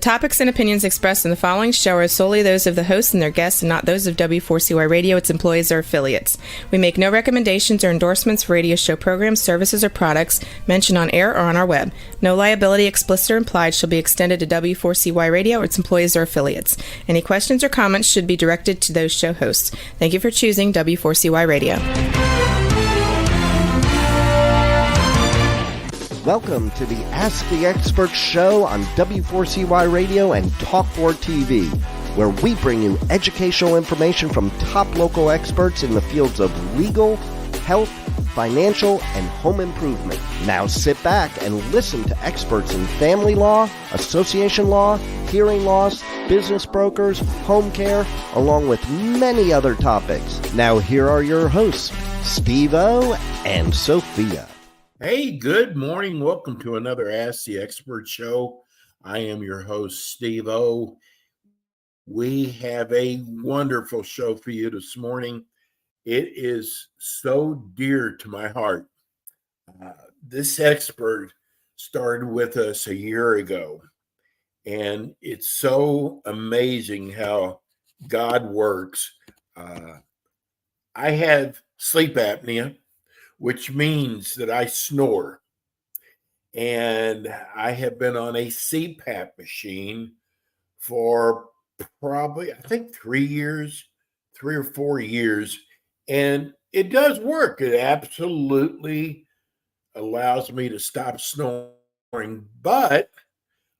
topics and opinions expressed in the following show are solely those of the hosts and their guests and not those of W4CY Radio, its employees, or affiliates. We make no recommendations or endorsements for radio show programs, services, or products mentioned on air or on our web. No liability, explicit or implied, shall be extended to W4CY Radio or its employees or affiliates. Any questions or comments should be directed to those show hosts. Thank you for choosing W4CY Radio. Welcome to the Ask the Expert show on W4CY Radio and Talk4 TV, where we bring you educational information from top local experts in the fields of legal, health, financial, and home improvement. Now sit back and listen to experts in family law, association law, hearing loss, business brokers, home care, along with many other topics. Now here are your hosts, Steve-O and Sophia. Hey, good morning. Welcome to another Ask the Expert show. I am your host, Steve-O. We have a wonderful show for you this morning. It is so dear to my heart. This expert started with us a year ago, and it's so amazing how God works. I have sleep apnea, which means that I snore. And I have been on a CPAP machine for probably, I think 3 or 4 years. And it does work. It absolutely allows me to stop snoring. But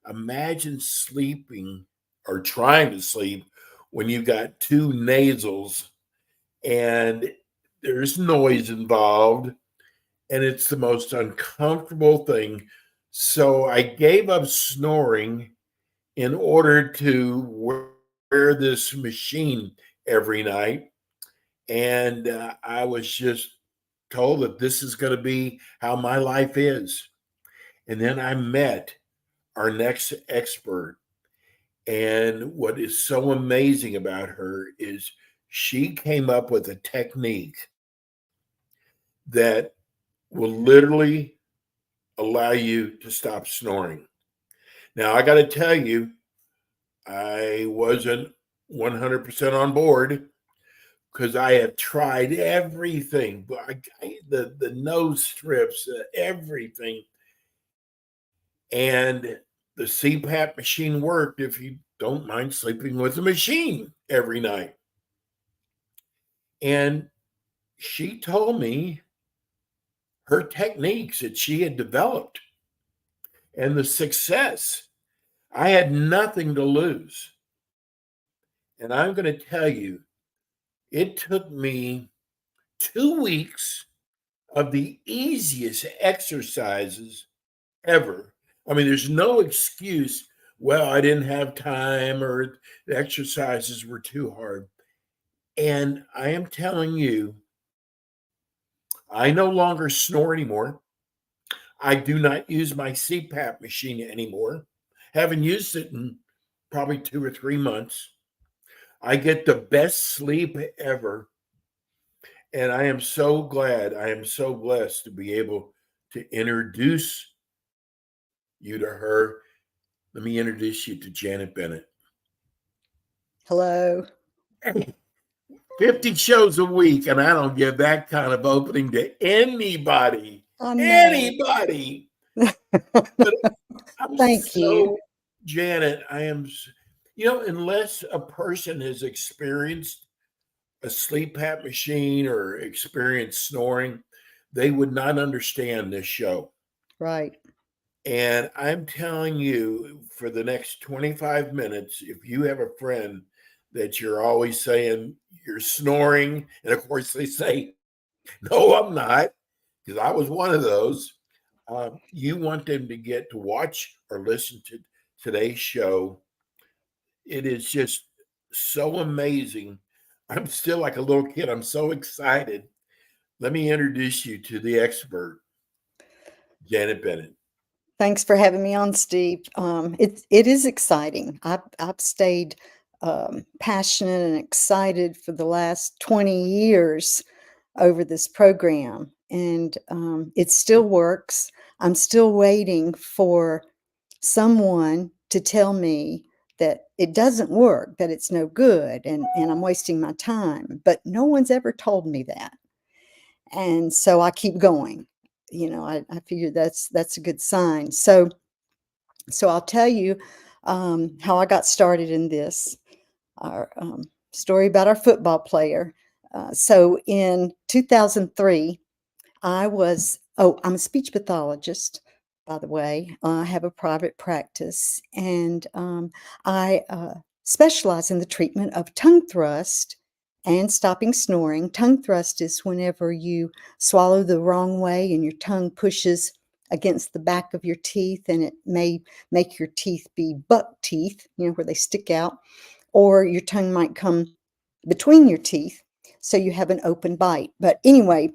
imagine sleeping or trying to sleep when you've got two nasals and there's noise involved, and it's the most uncomfortable thing. So I gave up snoring in order to wear this machine every night. And I was just told that this is going to be how my life is. And then I met our next expert. And what is so amazing about her is she came up with a technique that will literally allow you to stop snoring. Now, I got to tell you, I wasn't 100% on board because I have tried everything, the nose strips, everything. And the CPAP machine worked if you don't mind sleeping with the machine every night. And she told me her techniques that she had developed and the success. I had nothing to lose. And I'm going to tell you, it took me 2 weeks of the easiest exercises ever. I mean, there's no excuse, well, I didn't have time or the exercises were too hard. And I am telling you, I no longer snore anymore. I do not use my CPAP machine anymore. Haven't used it in probably 2 or 3 months. I get the best sleep ever. And I am so glad, I am so blessed to be able to introduce you to her. Let me introduce you to Janet Bennett. Hello. 50 shows a week, and I don't give that kind of opening to anybody. Anybody. Thank you. Janet, I am, unless a person has experienced a sleep CPAP machine or experienced snoring, they would not understand this show. Right. And I'm telling you, for the next 25 minutes, if you have a friend that you're always saying you're snoring, and of course they say, no, I'm not, because I was one of those. You want them to get to watch or listen to today's show. It is just so amazing. I'm still like a little kid. I'm so excited. Let me introduce you to the expert, Janet Bennett. Thanks for having me on, Steve. It is exciting. I've stayed passionate and excited for the last 20 years over this program, and it still works. I'm still waiting for someone to tell me that it doesn't work, that it's no good, and I'm wasting my time. But no one's ever told me that. And so I keep going. I figure that's a good sign. So I'll tell you how I got started in this. Our story about our football player. So in 2003, I'm a speech pathologist, by the way. I have a private practice, and I specialize in the treatment of tongue thrust and stopping snoring. Tongue thrust is whenever you swallow the wrong way and your tongue pushes against the back of your teeth, and it may make your teeth be buck teeth, where they stick out, or your tongue might come between your teeth, so you have an open bite. But anyway,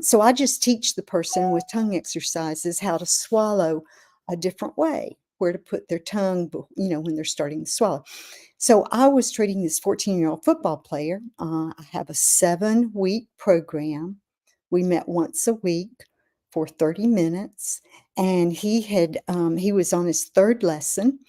so I just teach the person with tongue exercises how to swallow a different way, where to put their tongue, when they're starting to swallow. So I was treating this 14-year-old football player. I have a 7-week program. We met once a week for 30 minutes, and he was on his third lesson.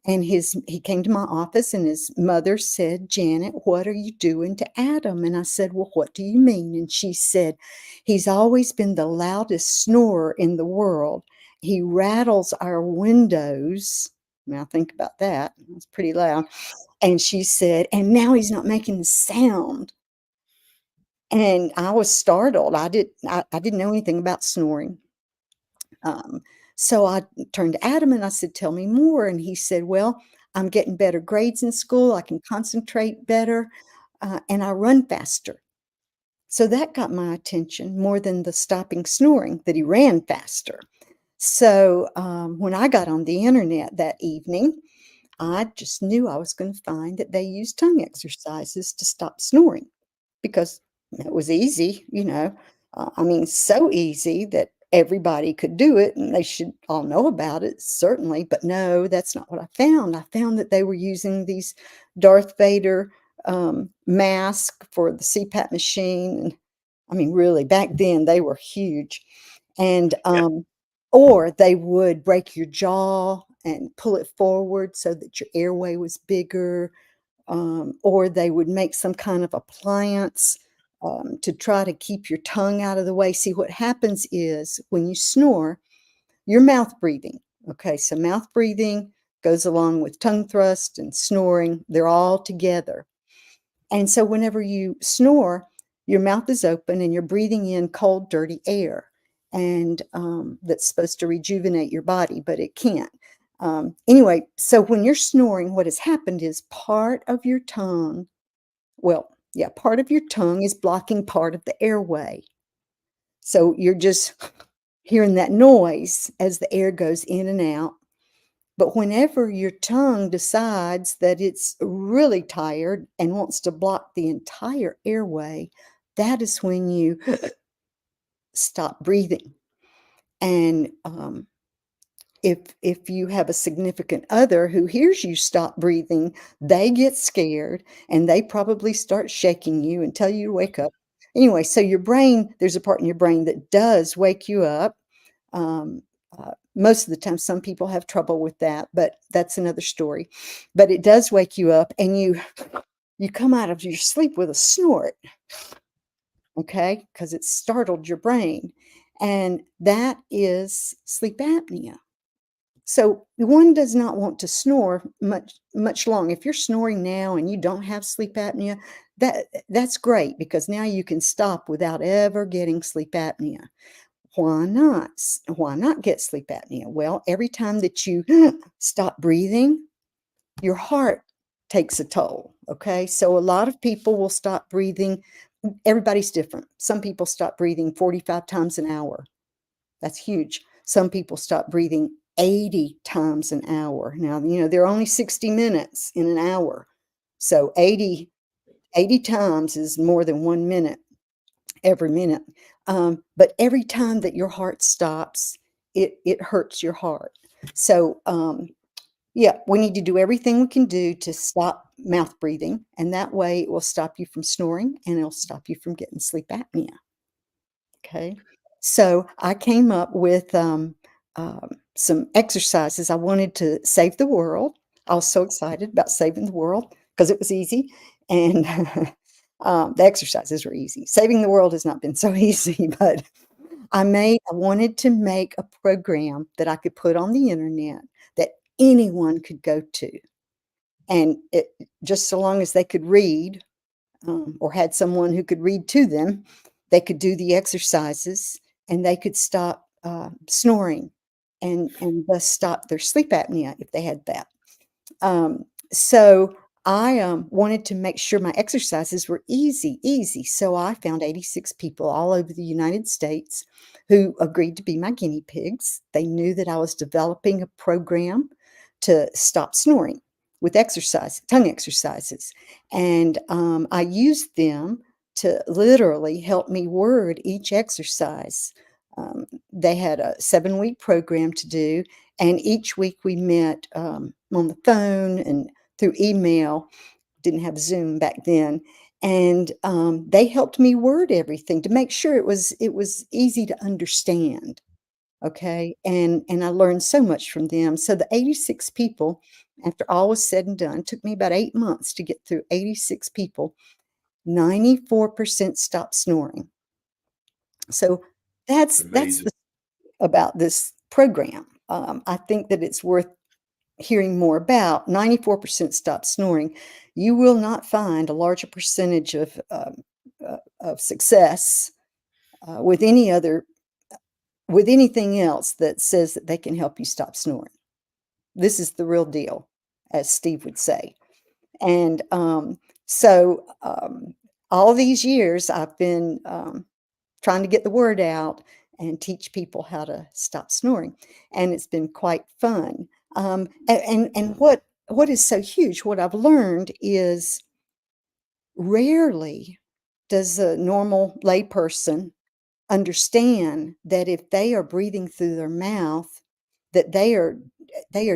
And he came to my office, and his mother said, "Janet, what are you doing to Adam?" And I said, "Well, what do you mean?" And she said, "He's always been the loudest snorer in the world. He rattles our windows." Now think about that. It's pretty loud. And she said, "And now he's not making a sound." And I was startled. I didn't know anything about snoring. So I turned to Adam and I said, "Tell me more." And he said, "Well, I'm getting better grades in school. I can concentrate better, and I run faster." So that got my attention more than the stopping snoring, that he ran faster. So when I got on the internet that evening, I just knew I was going to find that they use tongue exercises to stop snoring, because it was easy. I mean, so easy that everybody could do it and they should all know about it, certainly. But no, that's not what I found. I found that they were using these Darth Vader mask for the CPAP machine. And I mean, really, back then they were huge. And Yeah. or they would break your jaw and pull it forward so that your airway was bigger, or they would make some kind of appliance to try to keep your tongue out of the way. See, what happens is when you snore, you're mouth breathing. Okay, so mouth breathing goes along with tongue thrust and snoring. They're all together. And so whenever you snore, your mouth is open and you're breathing in cold, dirty air. And that's supposed to rejuvenate your body, but it can't. Anyway, so when you're snoring, what has happened is part of your tongue, part of your tongue is blocking part of the airway. So you're just hearing that noise as the air goes in and out. But whenever your tongue decides that it's really tired and wants to block the entire airway, that is when you stop breathing. And if you have a significant other who hears you stop breathing, they get scared and they probably start shaking you and tell you to wake up. Anyway, so your brain, there's a part in your brain that does wake you up. Most of the time, some people have trouble with that, but that's another story. But it does wake you up, and you come out of your sleep with a snort, okay, because it startled your brain, and that is sleep apnea. So one does not want to snore much long. If you're snoring now and you don't have sleep apnea, that's great, because now you can stop without ever getting sleep apnea. Why not? Why not get sleep apnea? Well, every time that you stop breathing, your heart takes a toll. Okay. So a lot of people will stop breathing. Everybody's different. Some people stop breathing 45 times an hour. That's huge. Some people stop breathing 80 times an hour. Now, there are only 60 minutes in an hour. So 80 times is more than 1 minute every minute. But every time that your heart stops, it hurts your heart. So, we need to do everything we can do to stop mouth breathing, and that way it will stop you from snoring and it'll stop you from getting sleep apnea. Okay. So I came up with some exercises. I wanted to save the world. I was so excited about saving the world because it was easy, and the exercises were easy. Saving the world has not been so easy, but I wanted to make a program that I could put on the internet that anyone could go to, and it just so long as they could read, or had someone who could read to them, they could do the exercises and they could stop snoring and thus stop their sleep apnea if they had that. So I wanted to make sure my exercises were easy. So I found 86 people all over the United States who agreed to be my guinea pigs. They knew that I was developing a program to stop snoring with tongue exercises. And I used them to literally help me word each exercise. They had a 7-week program to do, and each week we met on the phone and through email. Didn't have Zoom back then, and they helped me word everything to make sure it was easy to understand. Okay, and I learned so much from them. So the 86 people, after all was said and done, took me about 8 months to get through 86 people. 94% stopped snoring. So that's Amazing. about this program. I think that it's worth hearing more about. 94% stop snoring. You will not find a larger percentage of success with anything else that says that they can help you stop snoring. This is the real deal, as Steve would say. And all these years I've been trying to get the word out and teach people how to stop snoring, and it's been quite fun. And what is so huge, what I've learned is rarely does a normal layperson understand that if they are breathing through their mouth, that they are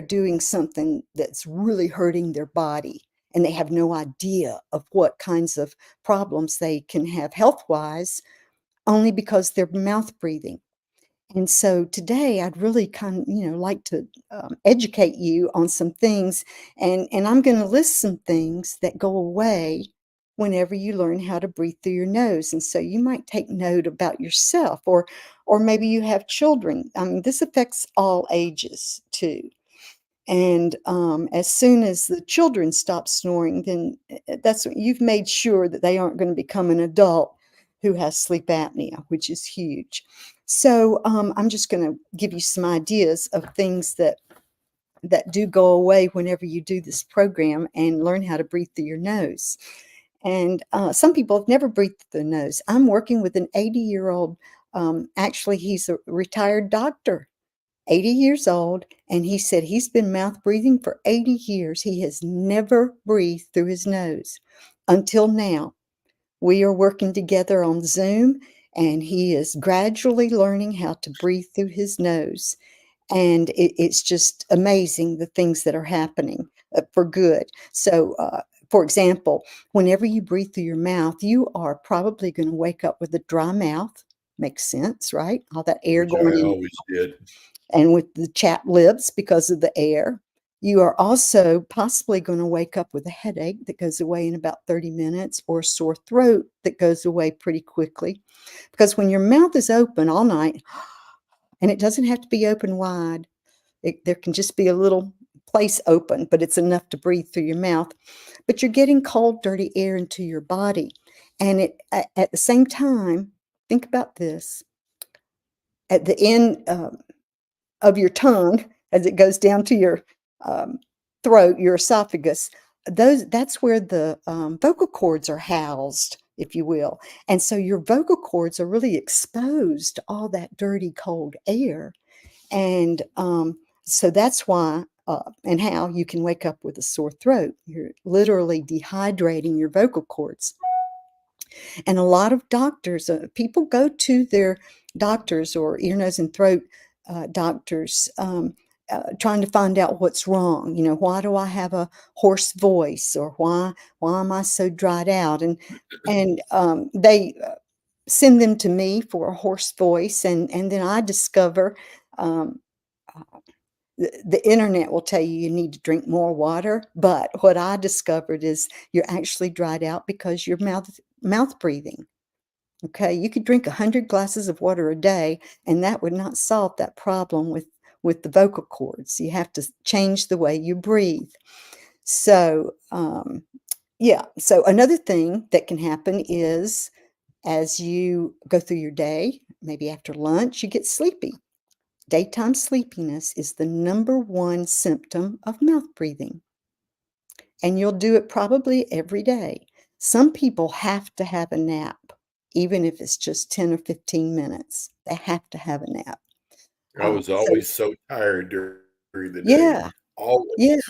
doing something that's really hurting their body, and they have no idea of what kinds of problems they can have health-wise only because they're mouth breathing. And so today I'd really like to educate you on some things, and I'm going to list some things that go away whenever you learn how to breathe through your nose. And so you might take note about yourself, or maybe you have children. This affects all ages too. And as soon as the children stop snoring, then that's when you've made sure that they aren't going to become an adult who has sleep apnea, which is huge. So I'm just going to give you some ideas of things that do go away whenever you do this program and learn how to breathe through your nose. And some people have never breathed through the nose. I'm working with an 80-year-old. Actually, he's a retired doctor, 80 years old, and he said he's been mouth breathing for 80 years. He has never breathed through his nose until now. We are working together on Zoom, and he is gradually learning how to breathe through his nose. And it's just amazing the things that are happening for good. So, for example, whenever you breathe through your mouth, you are probably going to wake up with a dry mouth. Makes sense, right? All that air Which going I in, always did. and with the chapped lips because of the air. You are also possibly going to wake up with a headache that goes away in about 30 minutes, or a sore throat that goes away pretty quickly. Because when your mouth is open all night, and it doesn't have to be open wide, there can just be a little place open, but it's enough to breathe through your mouth. But you're getting cold, dirty air into your body. And at the same time, think about this. At the end of your tongue, as it goes down to your throat, your esophagus, that's where the vocal cords are housed, if you will. And so your vocal cords are really exposed to all that dirty, cold air. And so that's why and how you can wake up with a sore throat. You're literally dehydrating your vocal cords. And a lot of doctors, people go to their doctors or ear, nose, and throat doctors trying to find out what's wrong. Why do I have a hoarse voice, or why am I so dried out? And they send them to me for a hoarse voice, and then I discover the internet will tell you need to drink more water, but what I discovered is you're actually dried out because you're mouth breathing. Okay, you could drink 100 glasses of water a day, and that would not solve that problem with the vocal cords. You have to change the way you breathe. So, yeah. So another thing that can happen is as you go through your day, maybe after lunch, you get sleepy. Daytime sleepiness is the number one symptom of mouth breathing, and you'll do it probably every day. Some people have to have a nap, even if it's just 10 or 15 minutes. They have to have a nap. I was So, always so tired during the day, yeah, yeah, always,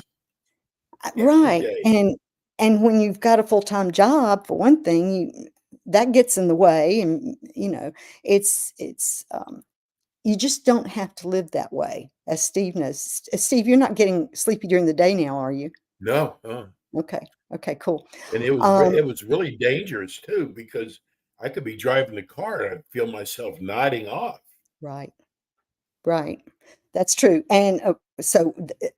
every right. day. And when you've got a full-time job, for one thing, that gets in the way, and you just don't have to live that way, as Steve knows. Steve, you're not getting sleepy during the day now, are you? No, Okay. Okay, cool. and Um, it was really dangerous too because I could be driving the car and I'd feel myself nodding off. right, right. That's true. And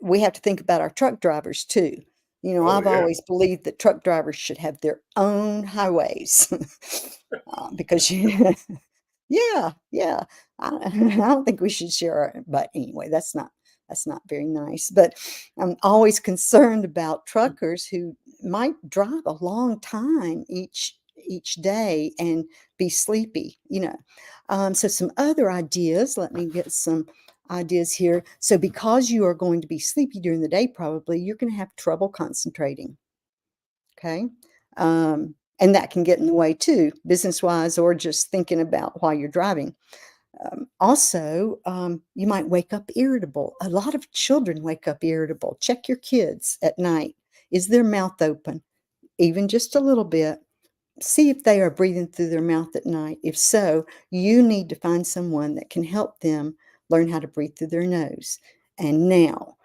we have to think about our truck drivers too. Oh, I've yeah. always believed that truck drivers should have their own highways because yeah, yeah. I, I don't think we should share but anyway, that's not very nice. But I'm always concerned about truckers who might drive a long time each day and be sleepy. So some other ideas, let me get some ideas here. So because you are going to be sleepy during the day, probably you're going to have trouble concentrating. Okay. And that can get in the way too, business wise, or just thinking about while you're driving. Also, you might wake up irritable. A lot of children wake up irritable. Check your kids at night. Is their mouth open? Even just a little bit. See if they are breathing through their mouth at night. If so, you need to find someone that can help them learn how to breathe through their nose. And now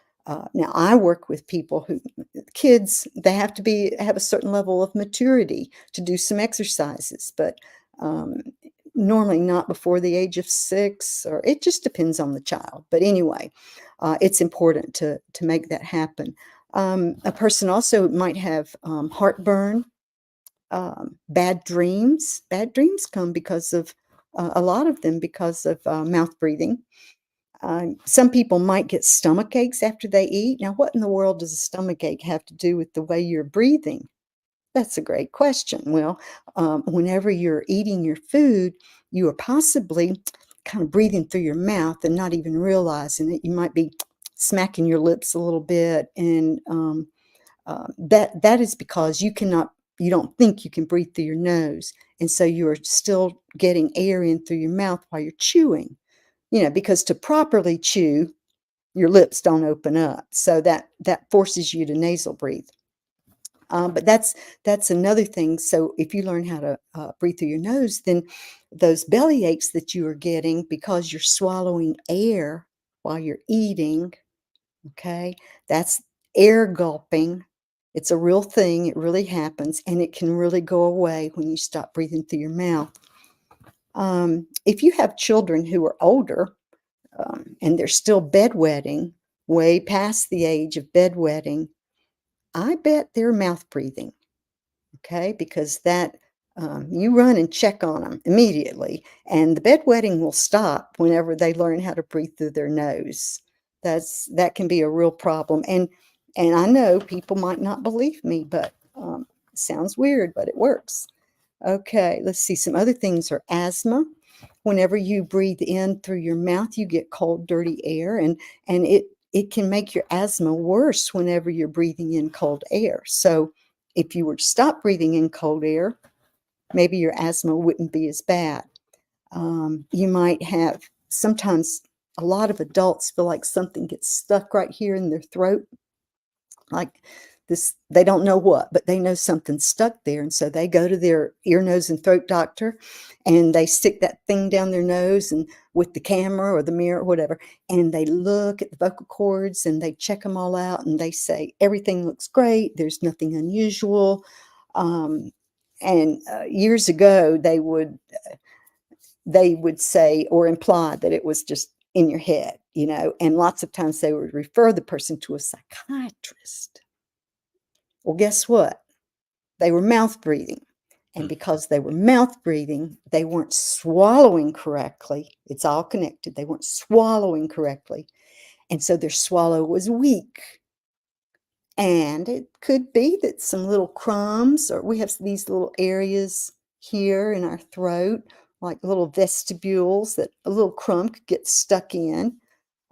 I work with people who kids, they have to have a certain level of maturity to do some exercises, but um, normally not before the age of 6, or it just depends on the child. But anyway, it's important to make that happen. A person also might have heartburn, bad dreams. Bad dreams come because of a lot of them because of mouth breathing. Some people might get stomach aches after they eat. Now, what in the world does a stomach ache have to do with the way you're breathing? That's a great question. Well, whenever you're eating your food, you are possibly kind of breathing through your mouth and not even realizing it. You might be smacking your lips a little bit, and that is because you don't think you can breathe through your nose, and so you are still getting air in through your mouth while you're chewing. Because to properly chew, your lips don't open up, so that forces you to nasal breathe. But that's another thing. So if you learn how to breathe through your nose, then those belly aches that you are getting because you're swallowing air while you're eating, okay, that's air gulping. It's a real thing. It really happens, and it can really go away when you stop breathing through your mouth. If you have children who are older, and they're still bedwetting, way past the age of bedwetting, I bet they're mouth breathing. Okay, because you run and check on them immediately, and the bedwetting will stop whenever they learn how to breathe through their nose. That can be a real problem, and I know people might not believe me, but it sounds weird, but it works. Okay, let's see. Some other things are asthma. Whenever you breathe in through your mouth, you get cold, dirty air, and it can make your asthma worse whenever you're breathing in cold air. So if you were to stop breathing in cold air, maybe your asthma wouldn't be as bad. You might have sometimes a lot of adults feel like something gets stuck right here in their throat, like this. They don't know what, but they know something's stuck there, and so they go to their ear, nose, and throat doctor, and they stick that thing down their nose and with the camera or the mirror or whatever, and they look at the vocal cords and they check them all out, and they say everything looks great, there's nothing unusual. And years ago they would say or imply that it was just in your head. and lots of times they would refer the person to a psychiatrist. Well, guess what? They were mouth breathing. And because they were mouth breathing, they weren't swallowing correctly. It's all connected. They weren't swallowing correctly. And so their swallow was weak. And it could be that some little crumbs, or we have these little areas here in our throat, like little vestibules that a little crumb could get stuck in.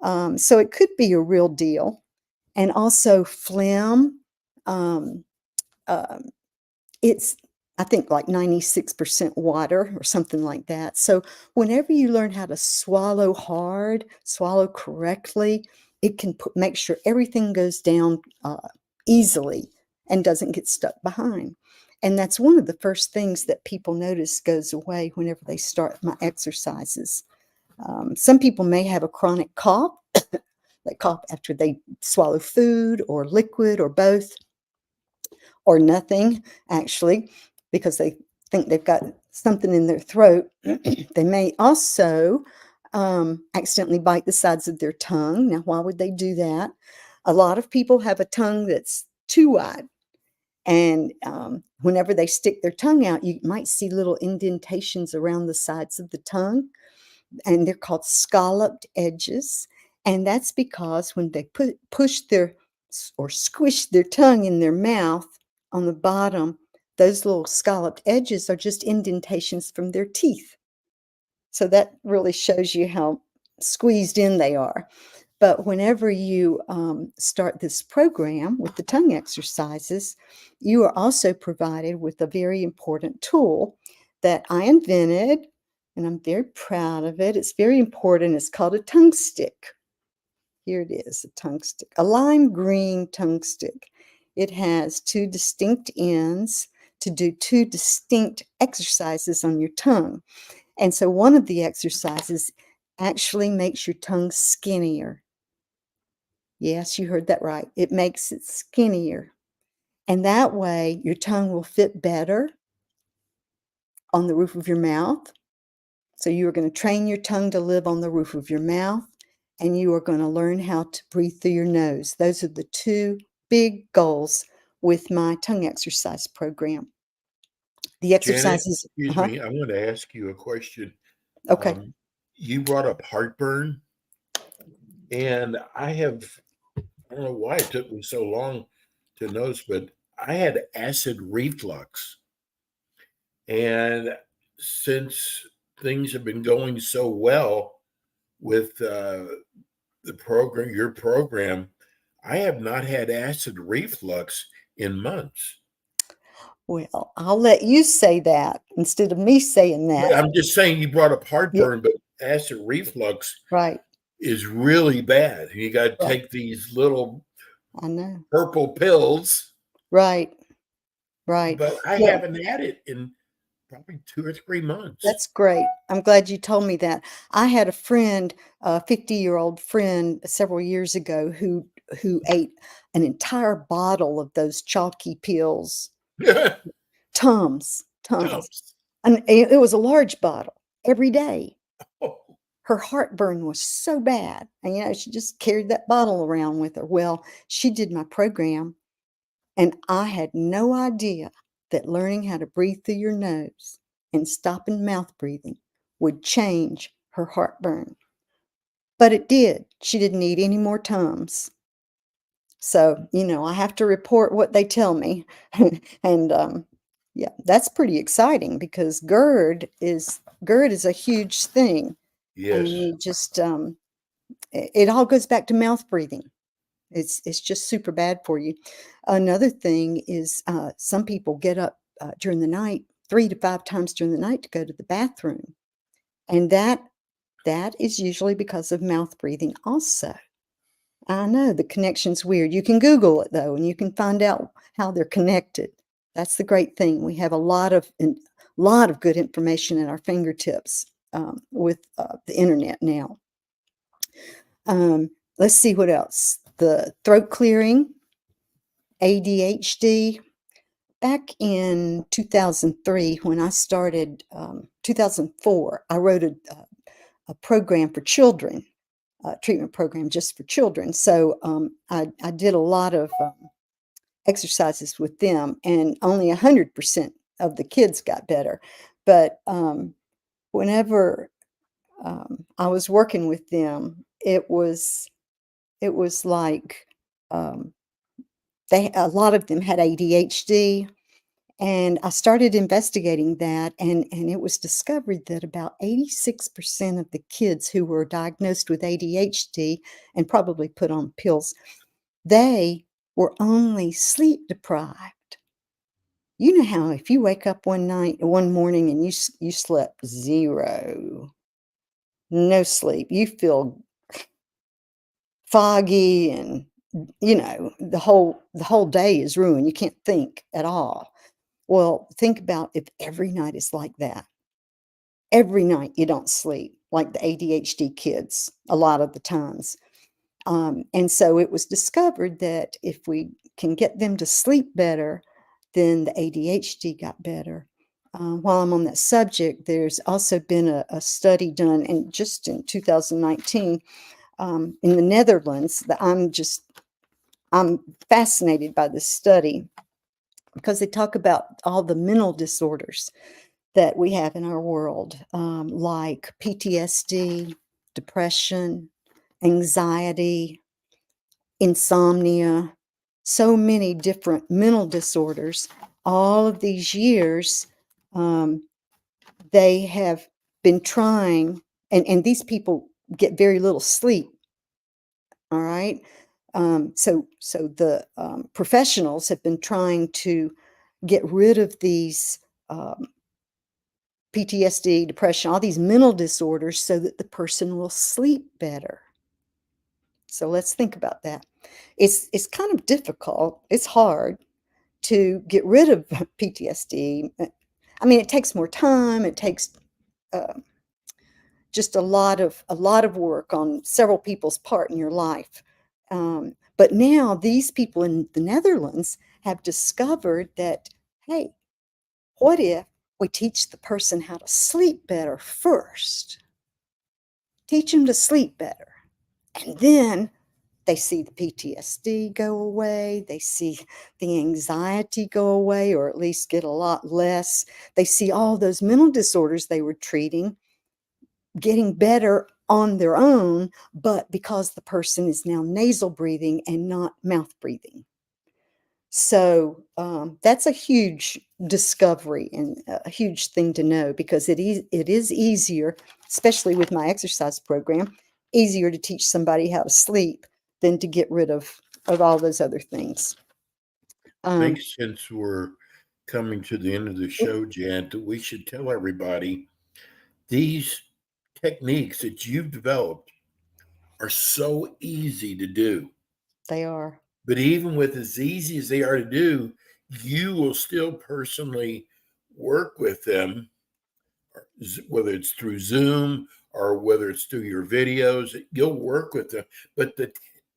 So it could be a real deal. And also phlegm. It's, I think, like 96% water or something like that. So whenever you learn how to swallow hard, swallow correctly, it can make sure everything goes down easily and doesn't get stuck behind. And that's one of the first things that people notice goes away whenever they start my exercises. Some people may have a chronic cough. They cough after they swallow food or liquid or both, or nothing, actually, because they think they've got something in their throat. They may also accidentally bite the sides of their tongue. Now, why would they do that? A lot of people have a tongue that's too wide. And whenever they stick their tongue out, you might see little indentations around the sides of the tongue, and they're called scalloped edges. And that's because when they push their or squish their tongue in their mouth on the bottom, those little scalloped edges are just indentations from their teeth. So that really shows you how squeezed in they are. But whenever you start this program with the tongue exercises, you are also provided with a very important tool that I invented, and I'm very proud of it. It's very important. It's called a tongue stick. Here it is, a tongue stick, a lime green tongue stick. It has two distinct ends to do two distinct exercises on your tongue. And so one of the exercises actually makes your tongue skinnier. Yes, you heard that right. It makes it skinnier. And that way your tongue will fit better on the roof of your mouth. So you are going to train your tongue to live on the roof of your mouth, and you are going to learn how to breathe through your nose. Those are the two big goals with my tongue exercise program. The Janet, exercises, excuse me, I want to ask you a question. okay. You brought up heartburn, and I don't know why it took me so long to notice, but I had acid reflux. And since things have been going so well with your program, I have not had acid reflux in months. Well, I'll let you say that instead of me saying that. I'm just saying you brought up Yeah, heartburn, but acid reflux right, is really bad. You got to right. take these little I know. purple pills, Right, right. but I Well, haven't had it in probably 2 or 3 months. that's great. I'm glad you told me that. I had a friend, a 50-year-old friend several years ago who ate an entire bottle of those chalky pills, Tums, Tums. Tubs. And it was a large bottle every day. Oh, Her heartburn was so bad. And she just carried that bottle around with her. Well, she did my program, and I had no idea that learning how to breathe through your nose and stopping mouth breathing would change her heartburn. But it did. She didn't need any more Tums. So, I have to report what they tell me. And yeah, that's pretty exciting because GERD is a huge thing. And yes. you just it all goes back to mouth breathing. It's just super bad for you. Another thing is some people get up during the night 3 to 5 times during the night to go to the bathroom, and that is usually because of mouth breathing also. I know the connection's weird. You can Google it though, and you can find out how they're connected. That's the great thing. We have a lot of good information at our fingertips with the internet now. Let's see what else. The throat clearing, ADHD. Back in 2003, when I started, 2004, I wrote a program for children. treatment program just for children. So I did a lot of exercises with them, and only 100% of the kids got better. But whenever I was working with them, it was like a lot of them had ADHD. And I started investigating that, and it was discovered that about 86% of the kids who were diagnosed with ADHD and probably put on pills, they were only sleep deprived. You know how if you wake up one morning and you slept zero, no sleep, you feel foggy, and the whole day is ruined. You can't think at all. Well, think about if every night is like that. Every night you don't sleep, like the ADHD kids, a lot of the times. And so it was discovered that if we can get them to sleep better, then the ADHD got better. While I'm on that subject, there's also been a study done, and just in 2019, in the Netherlands, that I'm fascinated by this study because they talk about all the mental disorders that we have in our world, like PTSD, depression, anxiety, insomnia, so many different mental disorders. All of these years, they have been trying, and these people get very little sleep. All right. So the professionals have been trying to get rid of these PTSD, depression, all these mental disorders so that the person will sleep better. So let's think about that. It's kind of difficult. It's hard to get rid of PTSD. I mean, it takes more time. It takes just a lot of work on several people's part in your life. But now these people in the Netherlands have discovered that, hey, what if we teach the person how to sleep better first? Teach them to sleep better. And then they see the PTSD go away. They see the anxiety go away, or at least get a lot less. They see all those mental disorders they were treating getting better on their own, but because the person is now nasal breathing and not mouth breathing. So that's a huge discovery and a huge thing to know, because it is easier, especially with my exercise program, easier to teach somebody how to sleep than to get rid of all those other things. I think since we're coming to the end of the show, Jan, that we should tell everybody these techniques that you've developed are so easy to do. They are. But even with as easy as they are to do, you will still personally work with them, whether it's through Zoom or whether it's through your videos. You'll work with them, but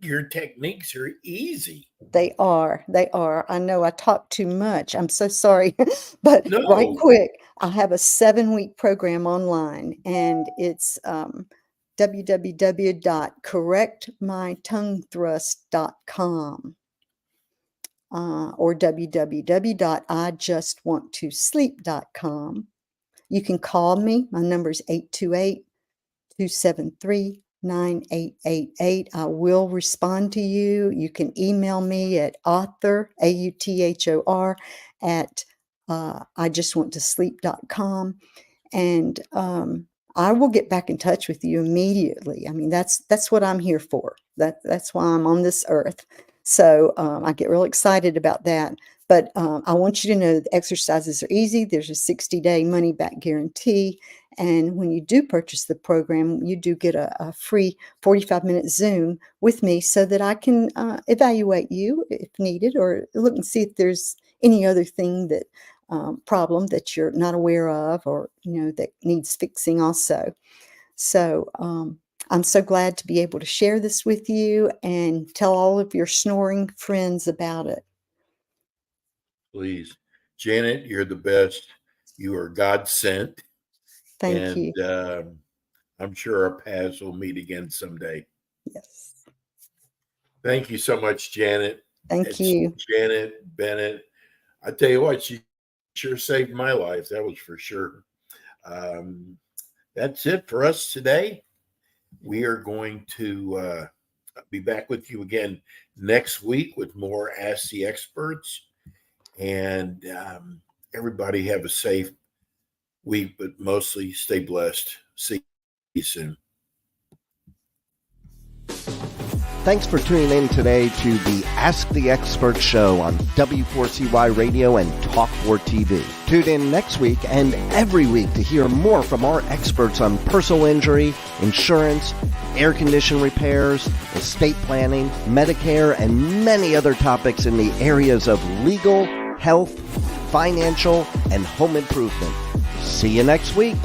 your techniques are easy. They are. They are. I know I talk too much. I'm so sorry. But right No, quick, I have a 7-week program online, and it's www.correctmytonguethrust.com or www.ijustwanttosleep.com. You can call me. My number is 828-273-9888. I will respond to you. You can email me at author, AUTHOR, at ijustwanttosleep.com. And I will get back in touch with you immediately. I mean, that's what I'm here for. That's why I'm on this earth. So I get real excited about that. But I want you to know the exercises are easy. There's a 60-day money-back guarantee. And when you do purchase the program, you do get a free 45-minute Zoom with me so that I can evaluate you if needed, or look and see if there's any other thing that problem that you're not aware of, or that needs fixing also. So I'm so glad to be able to share this with you and tell all of your snoring friends about it. please. Janet, you're the best. You are God sent. Thank you. I'm sure our paths will meet again someday. Yes. Thank you so much, Janet. Thank you. Janet Bennett. I tell you what, she sure saved my life. That was for sure. That's it for us today. We are going to be back with you again next week with more Ask the Experts. And everybody have a safe week, but mostly stay blessed. See you soon. Thanks for tuning in today to the Ask the Expert show on W4CY Radio and Talk4 TV. Tune in next week and every week to hear more from our experts on personal injury, insurance, air condition repairs, estate planning, Medicare, and many other topics in the areas of legal, health, financial, and home improvement. See you next week.